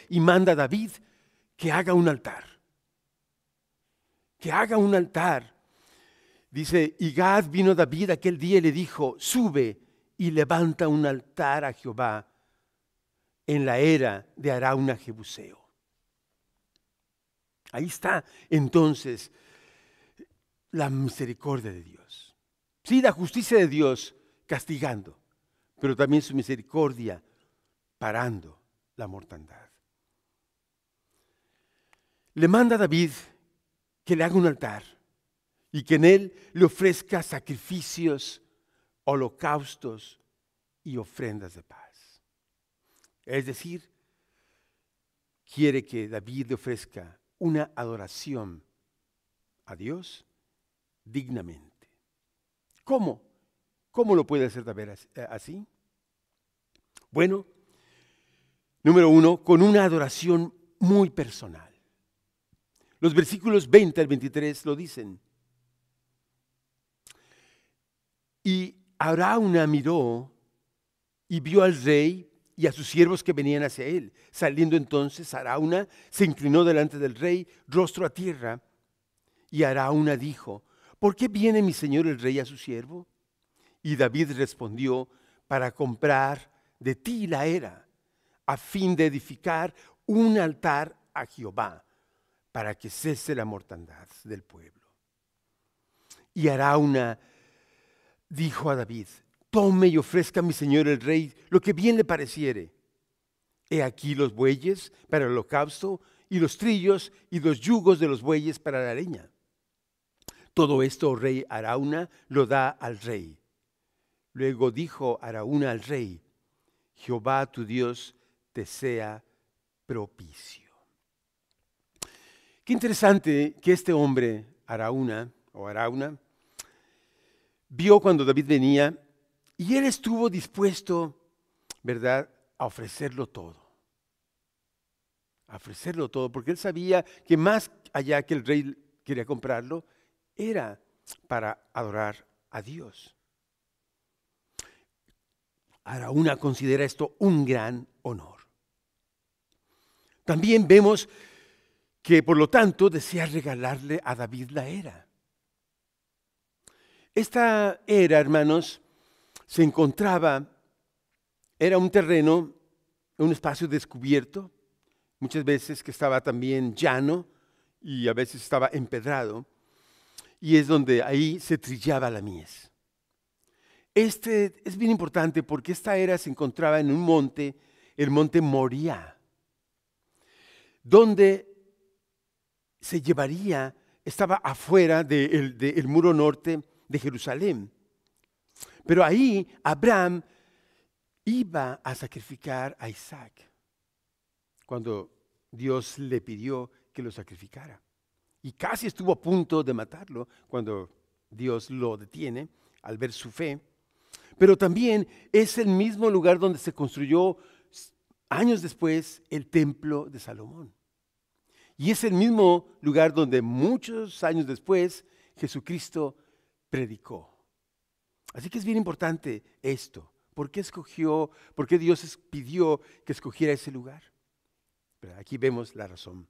y manda a David que haga un altar. Que haga un altar. Dice, y Gad vino a David aquel día y le dijo, sube y levanta un altar a Jehová en la era de Arauna Jebuseo. Ahí está entonces la misericordia de Dios. Sí, la justicia de Dios castigando, pero también su misericordia parando la mortandad. Le manda a David que le haga un altar y que en él le ofrezca sacrificios, holocaustos y ofrendas de paz. Es decir, quiere que David le ofrezca una adoración a Dios dignamente. ¿Cómo? ¿Cómo lo puede hacer David así? Bueno, número 1, con una adoración muy personal. Los versículos 20 al 23 lo dicen. Y Arauna miró y vio al rey y a sus siervos que venían hacia él. Saliendo entonces, Arauna se inclinó delante del rey, rostro a tierra. Y Arauna dijo, ¿por qué viene mi señor el rey a su siervo? Y David respondió, para comprar de ti la era, a fin de edificar un altar a Jehová, para que cese la mortandad del pueblo. Y Arauna dijo a David, tome y ofrezca a mi señor el rey lo que bien le pareciere. He aquí los bueyes para el holocausto, y los trillos y los yugos de los bueyes para la leña. Todo esto, oh rey Arauna, lo da al rey. Luego dijo Arauna al rey, Jehová tu Dios te sea propicio. Qué interesante que este hombre, Arauna, vio cuando David venía y él estuvo dispuesto, ¿verdad?, a ofrecerlo todo. A ofrecerlo todo, porque él sabía que más allá que el rey quería comprarlo, era para adorar a Dios. Arauna considera esto un gran honor. También vemos que por lo tanto desea regalarle a David la era. Esta era, hermanos, se encontraba, era un terreno, un espacio descubierto, muchas veces que estaba también llano y a veces estaba empedrado, y es donde ahí se trillaba la mies. Este es bien importante porque esta era se encontraba en un monte, el monte Moriah, donde se llevaría, estaba afuera del muro norte de Jerusalén. Pero ahí Abraham iba a sacrificar a Isaac cuando Dios le pidió que lo sacrificara. Y casi estuvo a punto de matarlo cuando Dios lo detiene al ver su fe. Pero también es el mismo lugar donde se construyó años después el templo de Salomón. Y es el mismo lugar donde muchos años después Jesucristo predicó. Así que es bien importante esto. ¿Por qué Dios pidió que escogiera ese lugar? Pero aquí vemos la razón.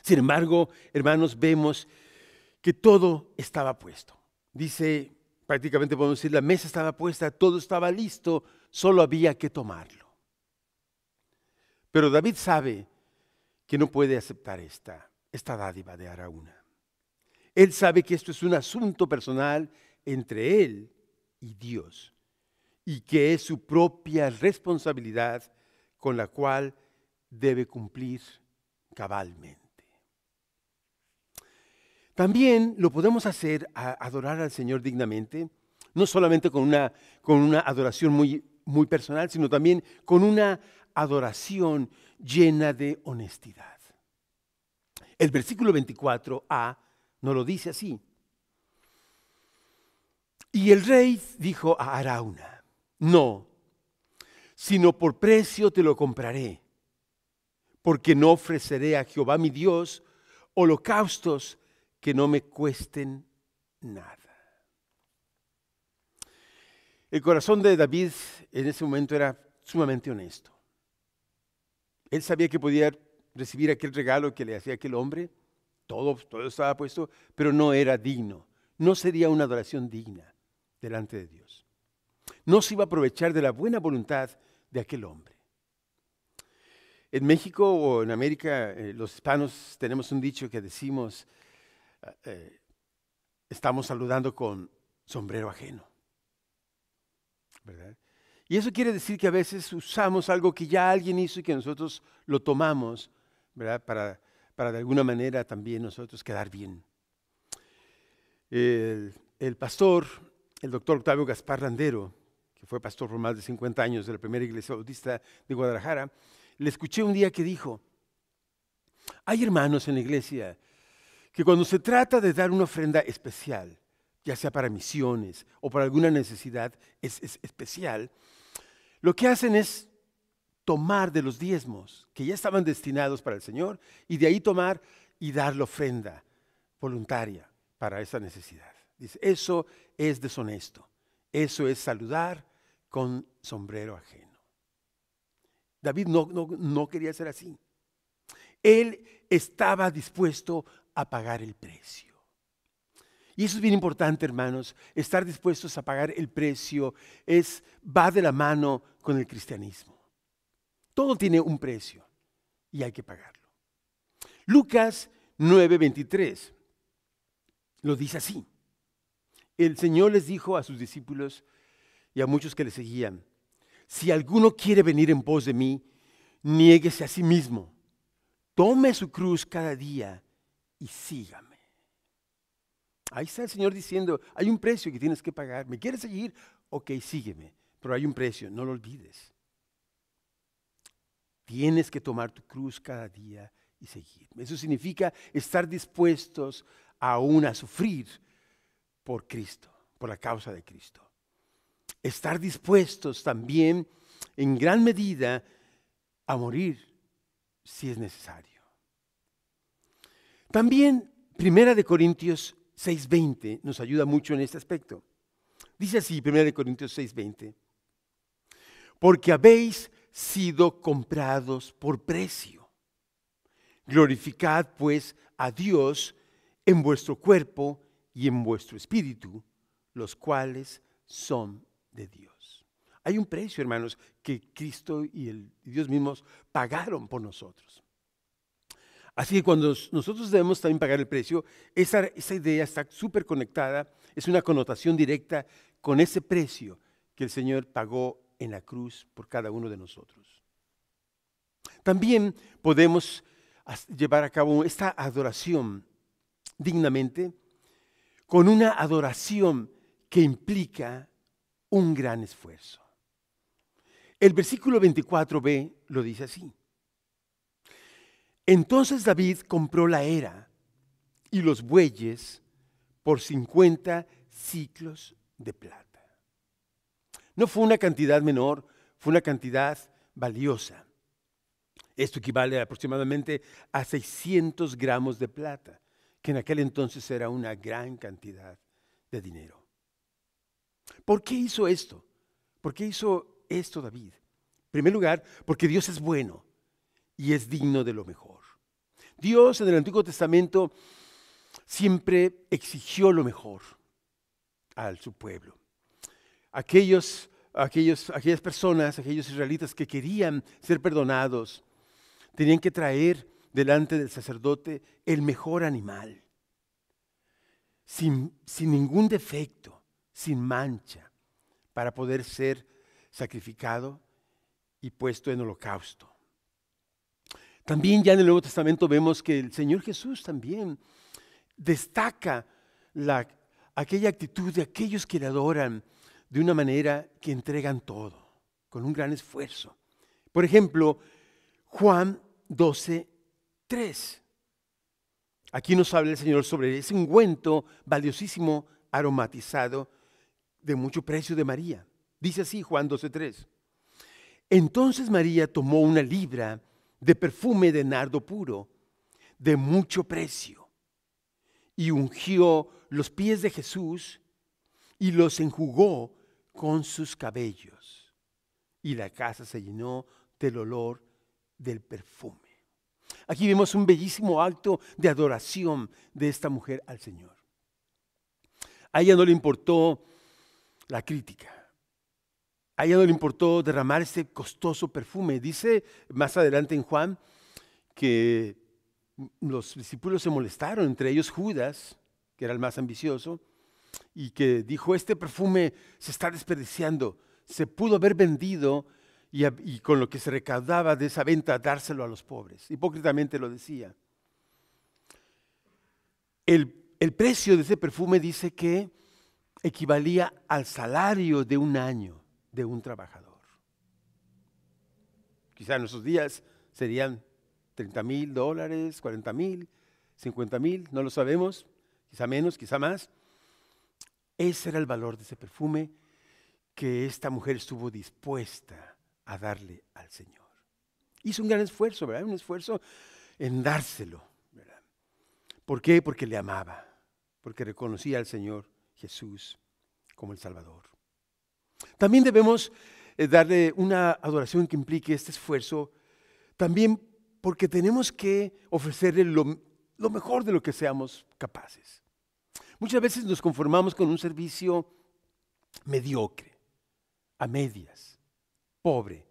Sin embargo, hermanos, vemos que todo estaba puesto. Dice, prácticamente podemos decir, la mesa estaba puesta, todo estaba listo, solo había que tomarlo. Pero David sabe que no puede aceptar esta dádiva de Arauna. Él sabe que esto es un asunto personal entre él y Dios y que es su propia responsabilidad con la cual debe cumplir cabalmente. También lo podemos hacer a adorar al Señor dignamente, no solamente con una adoración muy personal, sino también con una adoración llena de honestidad. El versículo 24a nos lo dice así. Y el rey dijo a Arauna, no, sino por precio te lo compraré, porque no ofreceré a Jehová mi Dios holocaustos que no me cuesten nada. El corazón de David en ese momento era sumamente honesto. Él sabía que podía recibir aquel regalo que le hacía aquel hombre. Todo estaba puesto, pero no era digno. No sería una adoración digna delante de Dios. No se iba a aprovechar de la buena voluntad de aquel hombre. En México o en América, los hispanos tenemos un dicho que decimos, estamos saludando con sombrero ajeno, ¿verdad? Y eso quiere decir que a veces usamos algo que ya alguien hizo y que nosotros lo tomamos, ¿verdad? Para de alguna manera también nosotros quedar bien. El pastor, el doctor Octavio Gaspar Landero, que fue pastor por más de 50 años de la primera iglesia bautista de Guadalajara, le escuché un día que dijo, hay hermanos en la iglesia que cuando se trata de dar una ofrenda especial, ya sea para misiones o para alguna necesidad especial, lo que hacen es tomar de los diezmos que ya estaban destinados para el Señor y de ahí tomar y dar la ofrenda voluntaria para esa necesidad. Dice, eso es deshonesto, eso es saludar con sombrero ajeno. David no quería ser así. Él estaba dispuesto a pagar el precio. Y eso es bien importante, hermanos. Estar dispuestos a pagar el precio va de la mano con el cristianismo. Todo tiene un precio y hay que pagarlo. Lucas 9:23 lo dice así. El Señor les dijo a sus discípulos y a muchos que le seguían, si alguno quiere venir en pos de mí, niéguese a sí mismo, tome su cruz cada día y sígame. Ahí está el Señor diciendo, hay un precio que tienes que pagar. ¿Me quieres seguir? Ok, sígueme, pero hay un precio, no lo olvides. Tienes que tomar tu cruz cada día y seguirme. Eso significa estar dispuestos aún a sufrir por Cristo, por la causa de Cristo. Estar dispuestos también en gran medida a morir si es necesario. También 1 Corintios 6:20 nos ayuda mucho en este aspecto. Dice así 1 Corintios 6:20, porque habéis sido comprados por precio. Glorificad pues a Dios en vuestro cuerpo y en vuestro espíritu, los cuales son de Dios. Hay un precio, hermanos, que Cristo y Dios mismos pagaron por nosotros. Así que cuando nosotros debemos también pagar el precio, esa idea está súper conectada, es una connotación directa con ese precio que el Señor pagó en la cruz por cada uno de nosotros. También podemos llevar a cabo esta adoración dignamente con una adoración que implica un gran esfuerzo. El versículo 24b lo dice así. Entonces David compró la era y los bueyes por 50 siclos de plata. No fue una cantidad menor, fue una cantidad valiosa. Esto equivale aproximadamente a 600 gramos de plata, que en aquel entonces era una gran cantidad de dinero. ¿Por qué hizo esto? ¿Por qué hizo esto David? En primer lugar, porque Dios es bueno y es digno de lo mejor. Dios en el Antiguo Testamento siempre exigió lo mejor a su pueblo. Aquellas personas, aquellos israelitas que querían ser perdonados, tenían que traer delante del sacerdote el mejor animal, sin ningún defecto, sin mancha, para poder ser sacrificado y puesto en holocausto. También ya en el Nuevo Testamento vemos que el Señor Jesús también destaca aquella actitud de aquellos que le adoran de una manera que entregan todo, con un gran esfuerzo. Por ejemplo, Juan 12:3. Aquí nos habla el Señor sobre ese ungüento valiosísimo, aromatizado, de mucho precio de María. Dice así Juan 12:3. Entonces María tomó una libra de perfume de nardo puro, de mucho precio, y ungió los pies de Jesús y los enjugó con sus cabellos. Y la casa se llenó del olor del perfume. Aquí vemos un bellísimo acto de adoración de esta mujer al Señor. A ella no le importó la crítica. A ella no le importó derramar ese costoso perfume. Dice más adelante en Juan que los discípulos se molestaron, entre ellos Judas, que era el más ambicioso, y que dijo, este perfume se está desperdiciando, se pudo haber vendido y con lo que se recaudaba de esa venta dárselo a los pobres. Hipócritamente lo decía. El precio de ese perfume dice que equivalía al salario de un año de un trabajador. Quizá en nuestros días serían $30,000, $40,000, $50,000, no lo sabemos, quizá menos, quizá más. Ese era el valor de ese perfume que esta mujer estuvo dispuesta a darle al Señor. Hizo un gran esfuerzo, ¿verdad? Un esfuerzo en dárselo, ¿verdad? ¿Por qué? Porque le amaba, porque reconocía al Señor Jesús como el Salvador. También debemos darle una adoración que implique este esfuerzo, también porque tenemos que ofrecerle lo mejor de lo que seamos capaces. Muchas veces nos conformamos con un servicio mediocre, a medias, pobre.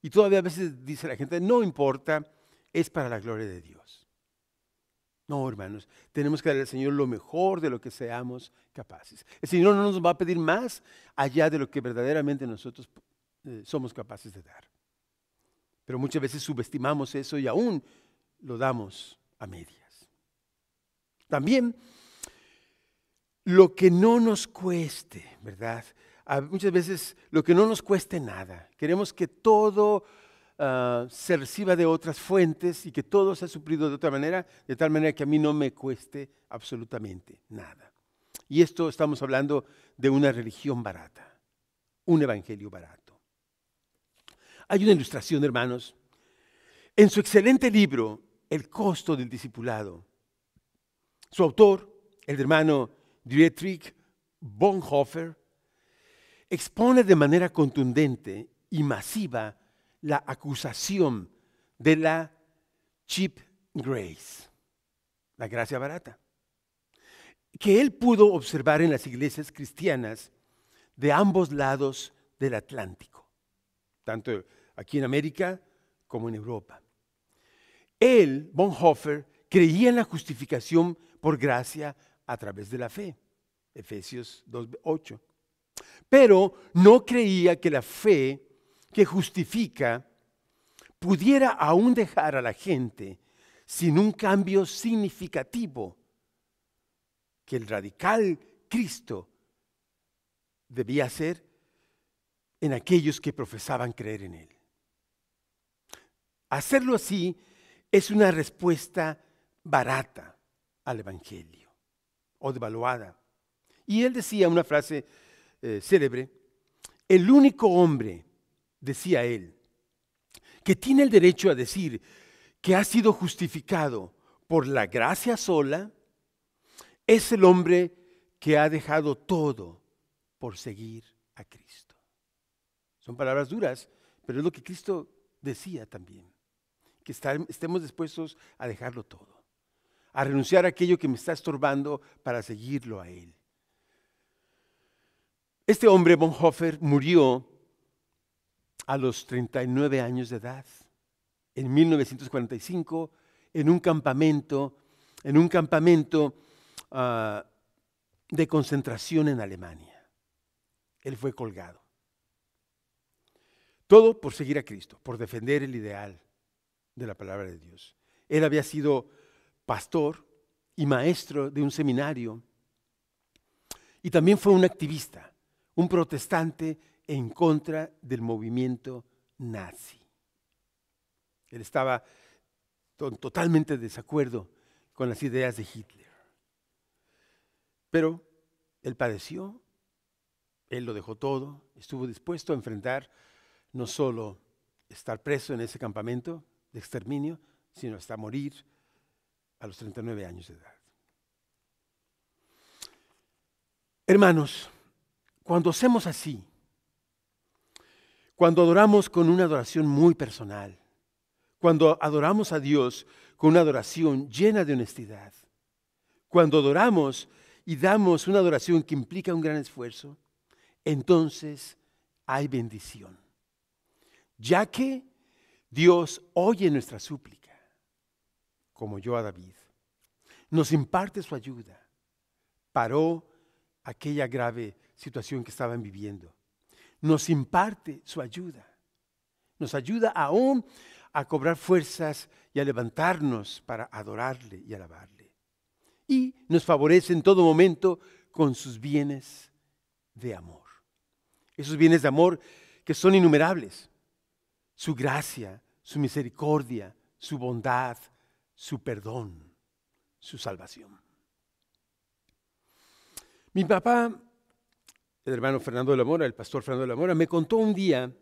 Y todavía a veces dice la gente, no importa, es para la gloria de Dios. No, hermanos, tenemos que darle al Señor lo mejor de lo que seamos capaces. El Señor no nos va a pedir más allá de lo que verdaderamente nosotros somos capaces de dar. Pero muchas veces subestimamos eso y aún lo damos a medias. También lo que no nos cueste, ¿verdad? Muchas veces lo que no nos cueste nada. Queremos que todo se reciba de otras fuentes y que todo sea suplido de otra manera, de tal manera que a mí no me cueste absolutamente nada. Y esto estamos hablando de una religión barata, un evangelio barato. Hay una ilustración, hermanos. En su excelente libro, El costo del discipulado, su autor, el hermano Dietrich Bonhoeffer, expone de manera contundente y masiva la acusación de la cheap grace, la gracia barata, que él pudo observar en las iglesias cristianas de ambos lados del Atlántico, tanto aquí en América como en Europa. Él, Bonhoeffer, creía en la justificación por gracia a través de la fe, Efesios 2:8. Pero no creía que la fe que justifica pudiera aún dejar a la gente sin un cambio significativo que el radical Cristo debía hacer en aquellos que profesaban creer en Él. Hacerlo así es una respuesta barata al Evangelio o devaluada. Y él decía una frase célebre, el único hombre, decía él, que tiene el derecho a decir que ha sido justificado por la gracia sola, es el hombre que ha dejado todo por seguir a Cristo. Son palabras duras, pero es lo que Cristo decía también, que estemos dispuestos a dejarlo todo, a renunciar a aquello que me está estorbando para seguirlo a Él. Este hombre, Bonhoeffer, murió a los 39 años de edad, en 1945, en un campamento de concentración en Alemania. Él fue colgado. Todo por seguir a Cristo, por defender el ideal de la palabra de Dios. Él había sido pastor y maestro de un seminario y también fue un activista, un protestante en contra del movimiento nazi. Él estaba totalmente en desacuerdo con las ideas de Hitler. Pero él padeció, él lo dejó todo, estuvo dispuesto a enfrentar no solo estar preso en ese campamento de exterminio, sino hasta morir a los 39 años de edad. Hermanos, cuando hacemos así, cuando adoramos con una adoración muy personal, cuando adoramos a Dios con una adoración llena de honestidad, cuando adoramos y damos una adoración que implica un gran esfuerzo, entonces hay bendición. Ya que Dios oye nuestra súplica, como oyó a David, nos imparte su ayuda, paró aquella grave situación que estaban viviendo, nos imparte su ayuda, nos ayuda aún a cobrar fuerzas y a levantarnos para adorarle y alabarle. Y nos favorece en todo momento con sus bienes de amor. Esos bienes de amor que son innumerables. Su gracia, su misericordia, su bondad, su perdón, su salvación. Mi papá, el hermano Fernando de la Mora, el pastor Fernando de la Mora, me contó un día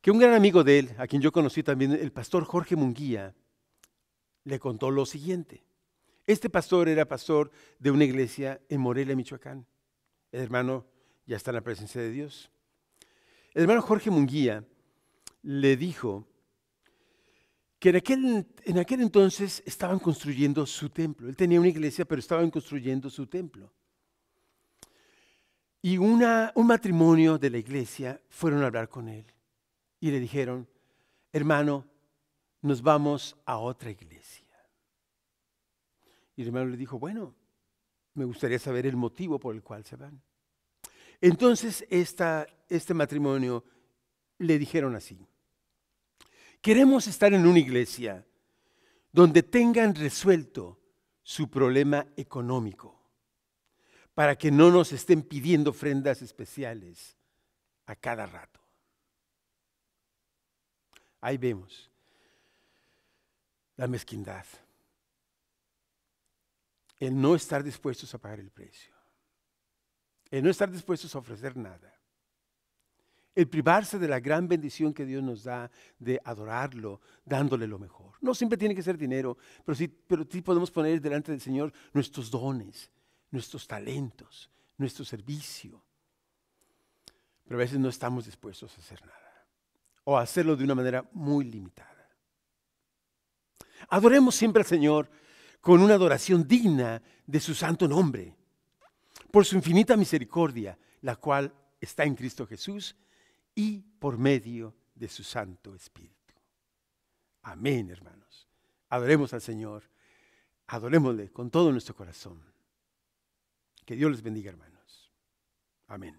que un gran amigo de él, a quien yo conocí también, el pastor Jorge Munguía, le contó lo siguiente. Este pastor era pastor de una iglesia en Morelia, Michoacán. El hermano ya está en la presencia de Dios. El hermano Jorge Munguía le dijo que en aquel entonces estaban construyendo su templo. Él tenía una iglesia, pero estaban construyendo su templo. Y un matrimonio de la iglesia fueron a hablar con él y le dijeron, hermano, nos vamos a otra iglesia. Y el hermano le dijo, bueno, me gustaría saber el motivo por el cual se van. Entonces este matrimonio le dijeron así, queremos estar en una iglesia donde tengan resuelto su problema económico, para que no nos estén pidiendo ofrendas especiales a cada rato. Ahí vemos la mezquindad, el no estar dispuestos a pagar el precio, el no estar dispuestos a ofrecer nada, el privarse de la gran bendición que Dios nos da de adorarlo, dándole lo mejor. No siempre tiene que ser dinero, pero sí podemos poner delante del Señor nuestros dones, nuestros talentos, nuestro servicio. Pero a veces no estamos dispuestos a hacer nada, o a hacerlo de una manera muy limitada. Adoremos siempre al Señor con una adoración digna de su santo nombre, por su infinita misericordia, la cual está en Cristo Jesús y por medio de su Santo Espíritu. Amén, hermanos. Adoremos al Señor, adorémosle con todo nuestro corazón. Que Dios les bendiga, hermanos. Amén.